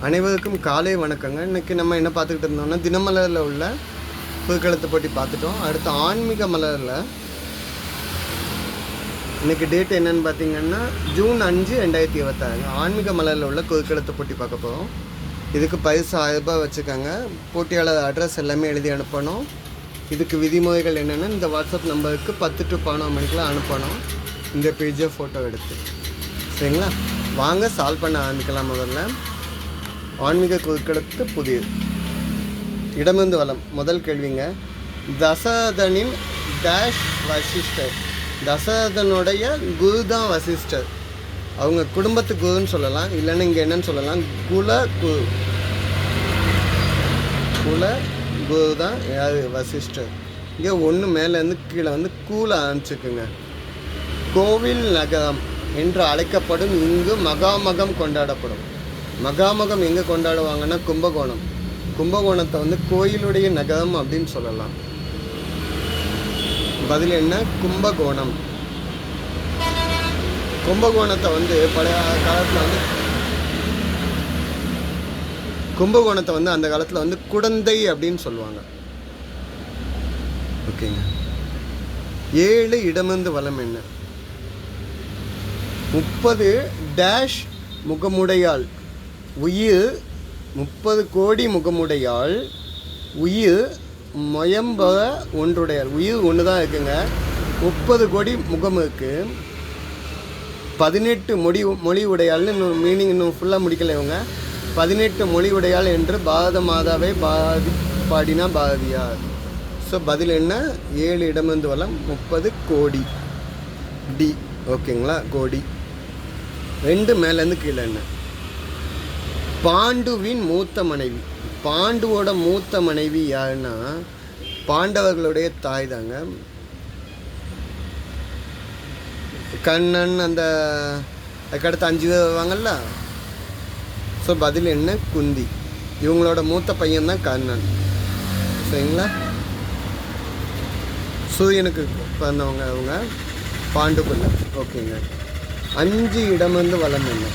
அனைவருக்கும் காலை வணக்கங்க. இன்றைக்கி நம்ம என்ன பார்த்துக்கிட்டு இருந்தோம்னா, தினமலரில் உள்ள புதுக்கெழுத்து போட்டி பார்த்துட்டோம். அடுத்து ஆன்மீக மலரில் இன்றைக்கி டேட் என்னென்னு பார்த்தீங்கன்னா ஜூன் 5, 2026 ஆன்மீக மலரில் உள்ள புதுக்கெழுத்து போட்டி பார்க்க போகிறோம். இதுக்கு பரிசு 1000 ரூபாய் வச்சுக்கோங்க. போட்டியாளர் அட்ரஸ் எல்லாமே எழுதி அனுப்பணும். இதுக்கு விதிமுறைகள் என்னென்னா, இந்த வாட்ஸ்அப் நம்பருக்கு 10 to 11 மணிக்கெலாம் அனுப்பணும். இந்த பேஜை ஃபோட்டோ எடுத்து சரிங்களா. வாங்க சால்வ் பண்ண ஆரம்பிக்கலாம். முதல்ல ஆன்மீக குறுக்கெழுத்து புதியது. இடமிருந்து வலம். முதல் கேள்விங்க, தசரதனின் டேஷ் வசிஷ்டர். தசரதனுடைய குரு தான் வசிஷ்டர். அவங்க குடும்பத்து குருன்னு சொல்லலாம், இல்லைன்னா இங்கே என்னன்னு சொல்லலாம், குல குரு தான் யார், வசிஷ்டர். இங்கே ஒன்று மேலேருந்து கீழே வந்து கூல ஆரம்பிச்சுக்குங்க. கோவில் நகரம் என்று அழைக்கப்படும் இங்கு மகாமகம் கொண்டாடப்படும். மகாமகம் எங்கே கொண்டாடுவாங்கன்னா கும்பகோணம். கும்பகோணத்தை வந்து கோயிலுடைய நகரம் அப்படின்னு சொல்லலாம். பதில் என்ன, கும்பகோணம். கும்பகோணத்தை வந்து பழைய காலத்தில் வந்து கும்பகோணத்தை வந்து அந்த காலத்தில் வந்து குடந்தை அப்படின்னு சொல்லுவாங்க. ஓகேங்க. 7 இடமிருந்து வலம் என்ன, 30 டேஷ் முகமுடையாள் உயிர், 30 கோடி முகமுடையாள் உயிர் மொயம்பக ஒன்றுடையாள். உயிர் ஒன்று தான் இருக்குங்க, 30 கோடி முகம் இருக்குது. 18 மொழி உடையாள்னு இன்னும் மீனிங் இன்னும் ஃபுல்லாக முடிக்கல இவங்க. 18 மொழி உடையாள் என்று பாரத மாதாவை பாடினா பாரதியார். ஸோ பதில் என்ன, 7 இடமிருந்து வலம் 30 கோடி டி. ஓகேங்களா, கோடி. 2 மேலேருந்து கீழே என்ன, பாண்டுவின் மூத்த மனைவி. பாண்டுவோட மூத்த மனைவி யாருன்னா பாண்டவர்களுடைய தாய் தாங்க. கண்ணன் அந்த அதுக்கடுத்து 5 பேர் வருவாங்கல்ல. ஸோ பதில் என்ன, குந்தி. இவங்களோட மூத்த பையன் தான் கண்ணன். சரிங்களா. சூரியனுக்கு பிறந்தவங்க அவங்க பாண்டுக்குள்ள. ஓகேங்க. 5 இடமிருந்து வலம் என்ன,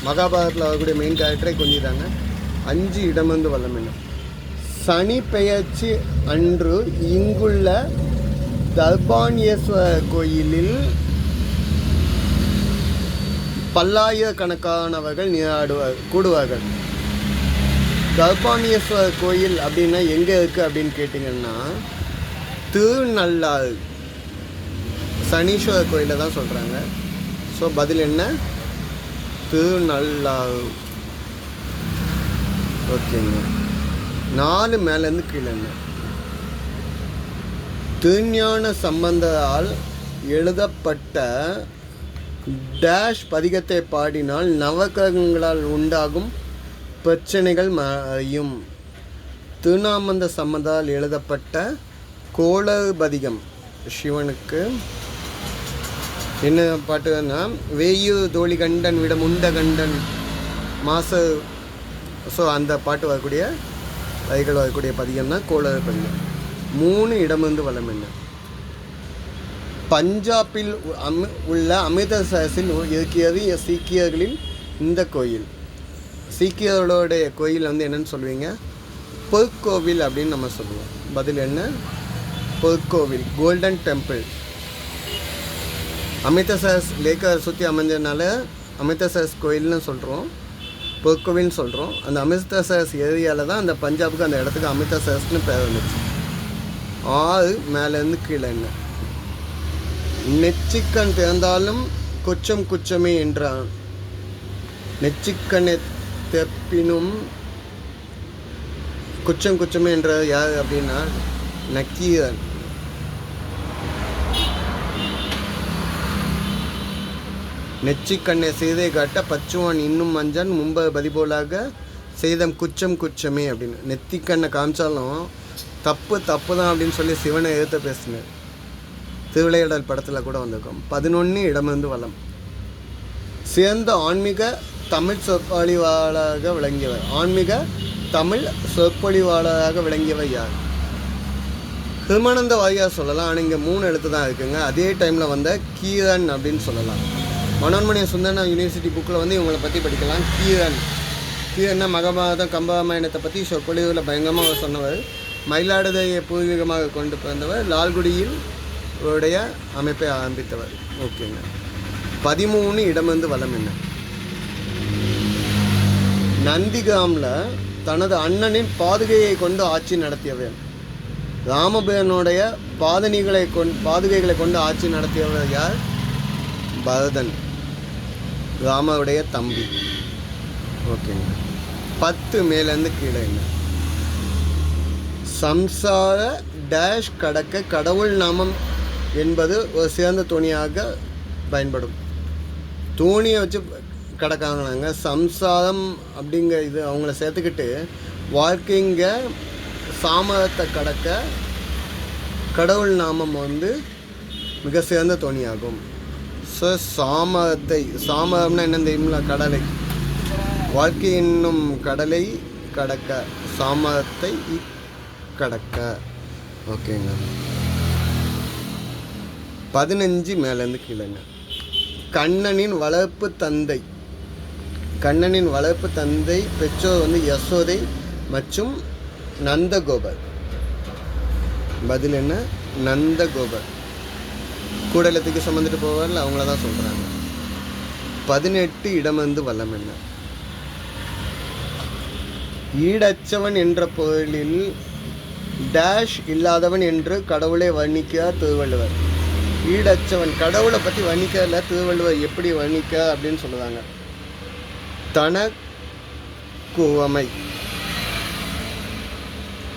மகாபாரதத்தில் வரக்கூடிய மெயின் கேரக்டரை கொஞ்சிதாங்க. 5 இடமிருந்து வலம் என்ன, சனி பெயர்ச்சி அன்று இங்குள்ள தர்பாணியேஸ்வரர் கோயிலில் பல்லாயிரக்கணக்கானவர்கள் கூடுவார்கள். தர்பாணியேஸ்வரர் கோயில் அப்படின்னா எங்கே இருக்குது அப்படின்னு கேட்டிங்கன்னா, திருநள்ளாறு சனீஸ்வரர் கோயிலில் தான் சொல்கிறாங்க. ஸோ பதில் என்ன, திருநள்ளாறு. ஓகேங்க. 4 மேலேருந்து கீழே என்ன, திருஞான சம்பந்தரால் எழுதப்பட்ட டேஷ் பதிகத்தை பாடினால் நவகிரகங்களால் உண்டாகும் பிரச்சனைகள் மறையும். திருநாமந்த சம்பந்தரால் எழுதப்பட்ட கோளறு பதிகம் சிவனுக்கு என்ன பாட்டுன்னா, வேயூர் தோழி கண்டன் விட முண்ட கண்டன் மாச. ஸோ அந்த பாட்டு வரக்கூடிய வரிகள் வரக்கூடிய பதிகம் தான் கோளறு பதிகம். 3 இடமிருந்து வலம் என்ன, பஞ்சாபில் உள்ள அமிர்தசரஸில் இருக்கிறது சீக்கியர்களின் இந்த கோயில். சீக்கியர்களோடைய கோயில் வந்து என்னன்னு சொல்லுவீங்க, பொற்கோவில் அப்படின்னு நம்ம சொல்லுவோம். பதில் என்ன, பொற்கோவில், கோல்டன் டெம்பிள். அமிர்தசரஸ் லேக்கை சுற்றி அமைஞ்சதுனால அமிர்தசரஸ் கோயில்னு சொல்கிறோம், பொற்கோவில்னு சொல்கிறோம். அந்த அமிர்தசரஸ் ஏரியாவில் தான் அந்த பஞ்சாபுக்கு அந்த இடத்துக்கு அமிர்தசரஸ்னு பேர் வந்துச்சு. 6 மேலேருந்து கீழே என்ன, நெச்சிக்கண் திறந்தாலும் குச்சம் குச்சமே என்றான். நெச்சிக்கண்ணை தெப்பினும் குச்சம் குச்சமே என்ற யார் அப்படின்னா நக்கீரன். நெச்சிக்கண்ணை செய்தை காட்ட பச்சுவான் இன்னும் மஞ்சன் முன்ப பதிபோலாக செய்தம் குச்சம் குச்சமே அப்படின்னு. நெத்திக்கண்ணை காமிச்சாலும் தப்பு தான் அப்படின்னு சொல்லி சிவனை எதிர்த்து பேசினார். திருவிளையாடல் படத்தில் கூட வந்திருக்கும். 11 இடமிருந்து வலம். சிறந்த ஆன்மீக தமிழ் சொற்பொழிவாளராக விளங்கியவர். ஆன்மீக தமிழ் சொற்பொழிவாளராக விளங்கியவர் யார், ஹிருமானந்த வாரியார் சொல்லலாம். ஆனால் இங்கே 3 எழுத்து தான் இருக்குங்க. அதே டைமில் வந்த கீரன் அப்படின்னு சொல்லலாம். மனோன்மணிய சுந்தரனா யூனிவர்சிட்டி புக்கில் வந்து இவங்களை பற்றி படிக்கலாம். கீரன் இது என்ன மகபாரதம் கம்பராமாயணத்தை பற்றி சொற்பொழிவில் பயங்கரமாக சொன்னவர். மயிலாடுதுறையை பூர்வீகமாக கொண்டு பிறந்தவர். லால்குடியில் உடைய அமைப்பை ஆரம்பித்தவர். ஓகேங்க. 13 இடமிருந்து வளம் என்ன? நந்திகிராமில் தனது அண்ணனின் பாதுகையை கொண்டு ஆட்சி நடத்தியவர். ராமபிரனுடைய பாதுகைகளை கொண்டு ஆட்சி நடத்தியவர் யார்? பரதன், ராமருடைய தம்பி. ஓகேங்க. 10 மேலேருந்து கீழே என்ன? சம்சார டேஷ் கடக்க கடவுள் நாமம் என்பது ஒரு சிறந்த துணியாக பயன்படும். தோணியை வச்சு கடக்காங்கனாங்க. சம்சாரம் அப்படிங்கிற இது அவங்கள சேர்த்துக்கிட்டு வாழ்க்கைங்க சாமரத்தை கடக்க கடவுள் நாமம் வந்து மிக சிறந்த துணியாகும். ஸோ சாமரம்னா என்ன தெரியுங்களா? கடலை. வாழ்க்கை என்னும் கடலை கடக்க சாமரத்தை கடக்க. ஓகேங்க. 15 மேலேருந்து கீழேங்க. கண்ணனின் வளர்ப்பு தந்தை பெற்றோர் வந்து யசோதை மற்றும் நந்தகோபர். பதில் என்ன? நந்தகோபர். கூடலத்துக்கு சுமந்துட்டு போவார்ல, அவங்கள தான் சொல்கிறாங்க. 18 இடமிருந்து வல்லம் என்ன? ஈடச்சவன் என்ற பொருளில் டேஷ் இல்லாதவன் என்று கடவுளை வர்ணிக்கிறார் திருவள்ளுவர். ஈடச்சவன் கடவுளை பற்றி வர்ணிக்கல திருவள்ளுவர். எப்படி வர்ணிக்க அப்படின்னு சொல்லுவாங்க.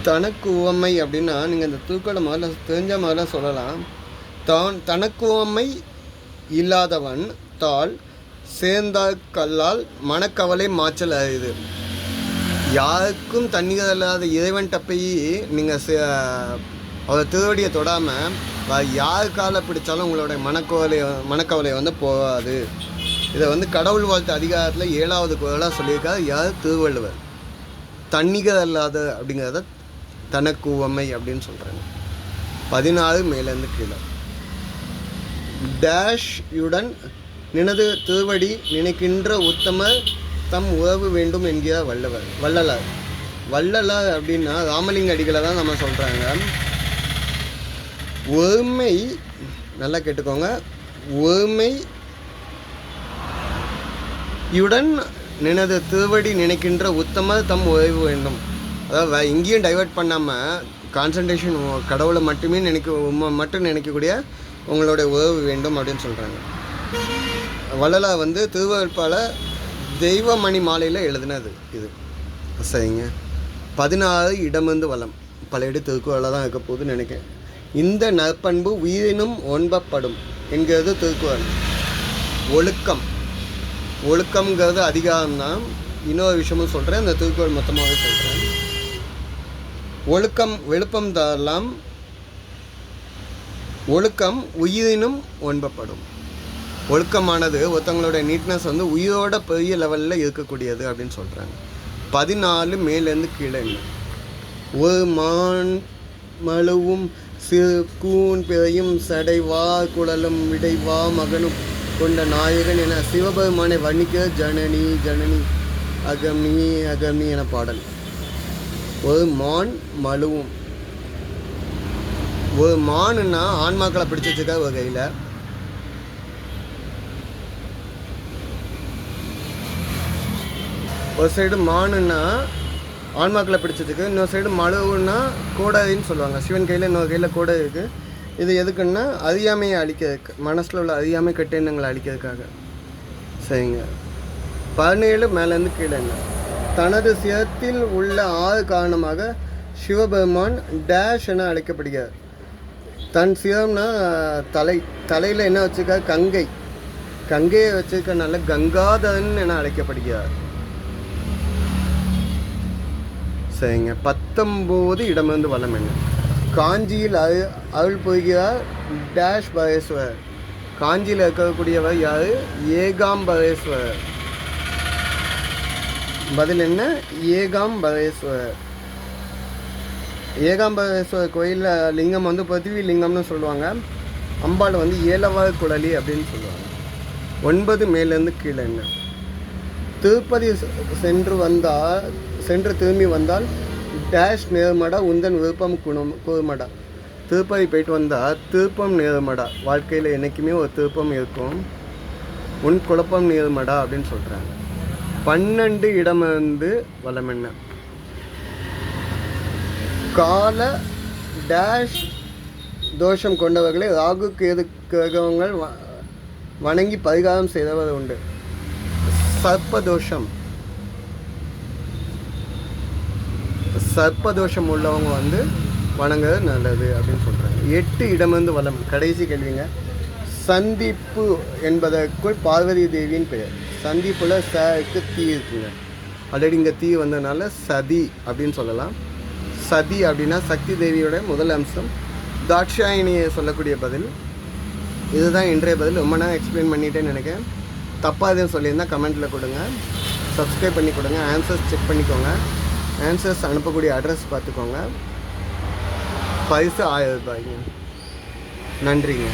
தனக்குவமை அப்படின்னா நீங்கள் இந்த தூக்கலை முதல்ல தெரிஞ்ச முதல்ல சொல்லலாம். தனக்குவமை இல்லாதவன் தாள் சேர்ந்தால் கல்லால் மனக்கவலை மாற்றல் அறியுது. யாருக்கும் தண்ணீர் இல்லாத இறைவன்கிட்ட போய் நீங்கள் அவர் திருவடியை தொடாமல் யார் காலை பிடிச்சாலும் உங்களுடைய மனக்கவலை வந்து போகாது. இதை வந்து கடவுள் வாழ்த்து அதிகாரத்தில் 7வது குறளாக சொல்லியிருக்காரு யார்? திருவள்ளுவர். தன்னிகர் அல்லாத அப்படிங்கிறத தனக்குவமை அப்படின்னு சொல்கிறாங்க. 16 மேலேருந்து கீழே. டேஷ்யுடன் நினது திருவடி நினைக்கின்ற உத்தமர் தம் உறவு வேண்டும் என்கிறார் வள்ளலார் அப்படின்னா ராமலிங்க அடிகளை தான் நம்ம சொல்கிறாங்க. ஒருமை, நல்லா கேட்டுக்கோங்க, ஒருமையுடன் நினது திருவடி நினைக்கின்ற உத்தமர் தம் உறவு வேண்டும். அதாவது எங்கேயும் டைவெர்ட் பண்ணாமல் கான்சன்ட்ரேஷன் கடவுளை மட்டுமே மட்டும் நினைக்கக்கூடிய உங்களுடைய உறவு வேண்டும் அப்படின்னு சொல்கிறாங்க. வள்ளலார் வந்து திருவள்ளுவப்பால் தெய்வமணி மாலையில் எழுதினது இது. சரிங்க. 16 இடமிருந்து வளம். பழைய திருக்குறளாக தான் இருக்க போகுதுன்னு நினைக்கிறேன். இந்த நற்பண்பு உயிரினும் ஒன்பப்படும் என்கிறது திருக்குறள். ஒழுக்கம்ங்கிறது அதிகாரம்தான். இன்னொரு விஷயமும் சொல்கிறேன், இந்த திருக்குறள் மொத்தமாகவே சொல்கிறேன். விழுப்பம் தரலாம். ஒழுக்கம் உயிரினும் ஒன்பப்படும். ஒழுக்கமானது ஒருத்தவங்களுடைய நீட்னஸ் வந்து உயிரோட பெரிய லெவலில் இருக்கக்கூடியது அப்படின்னு சொல்கிறாங்க. 14 மேலேருந்து கீழே என்ன? ஒரு மான் மழுவும் சிறு கூன் பிறையும் சடைவா குழலும் விடைவா மகனும் கொண்ட நாயகன் என சிவபெருமானை வர்ணிக்க ஜனனி அகமி என பாடல். ஒரு மான் மழுவும். ஒரு மானுன்னா ஆன்மாக்களை பிடிச்சி வச்சுக்க ஒரு கையில். ஒரு சைடு மானுன்னா ஆன்மாக்களை பிடிச்சதுக்கு, இன்னொரு சைடு மழுவுன்னா கோடைன்னு சொல்லுவாங்க. சிவன் கையில் இன்னொரு கையில் கோடை இருக்குது. இது எதுக்குன்னா அறியாமையை அழிக்கிறதுக்கு, மனசில் உள்ள அறியாமை கட்டெண்ணங்களை அழிக்கிறதுக்காக. சரிங்க. 17 மேலேருந்து கீழே என்ன? தனது சிரத்தில் உள்ள 6 காரணமாக சிவபெருமான் டேஷ் என அழைக்கப்படுகிறார். தன் சிரம்னா தலையில் என்ன வச்சுக்க? கங்கையை வச்சுருக்கனால கங்காதரன் என அழைக்கப்படுகிறார். சரிங்க. 19 இடமிருந்து வளம் என்ன? காஞ்சியில் அருள் புரிகிறார் டேஷ் பரேஸ்வரர். காஞ்சியில் இருக்கக்கூடியவர் யார்? ஏகாம்பரேஸ்வரர். பதில் என்ன? ஏகாம்பரேஸ்வரர். ஏகாம்பரேஸ்வரர் கோயிலில் லிங்கம் வந்து பிருத்திவி லிங்கம்னு சொல்லுவாங்க. அம்பாள் வந்து ஏலவார் குழலி அப்படின்னு சொல்லுவாங்க. 9 மேலேருந்து கீழே என்ன? திருப்பதி சென்று திரும்பி வந்தால் டேஷ் நேர்மடா உந்தன் விருப்பம் கூறுமடா. திருப்பதி போயிட்டு வந்தால் திருப்பம் நேர்மடா, வாழ்க்கையில் என்றைக்குமே ஒரு திருப்பம் இருக்கும், உன் குழப்பம் நேர்மடா அப்படின்னு சொல்கிறாங்க. 12 இடமிருந்து வலம் என்ன? கால டேஷ் தோஷம் கொண்டவர்களை ராகு கேது கிரகங்கள் வணங்கி பரிகாரம் செய்தவர் உண்டு. சர்ப்பதோஷம் உள்ளவங்க வந்து வணங்குறது நல்லது அப்படின்னு சொல்கிறாங்க. 8 இடமிருந்து வலம். கடைசி கேள்விங்க. சந்திப்பு என்பதற்குள் பார்வதி தேவியின் பெயர். சந்திப்புல சக்கு தீ இருக்குங்க. ஆல்ரெடி இங்கே தீ வந்ததுனால சதி அப்படின்னு சொல்லலாம். சதி அப்படின்னா சக்தி தேவியோட முதல் அம்சம். தாட்சாயினியை சொல்லக்கூடிய பதில். இதுதான் இன்றைய பதில். ரொம்ப நேரம் எக்ஸ்பிளைன் பண்ணிட்டேன்னு நினைக்கிறேன். தப்பாக எதுவும் சொல்லியிருந்தால் கமெண்ட்டில் கொடுங்க. சப்ஸ்கிரைப் பண்ணி கொடுங்க. ஆன்சர்ஸ் செக் பண்ணிக்கோங்க. ஆன்சர்ஸ் அனுப்பக்கூடிய அட்ரஸ் பார்த்துக்கோங்க. பரிசு 1000 ரூபாய்ங்க. நன்றிங்க.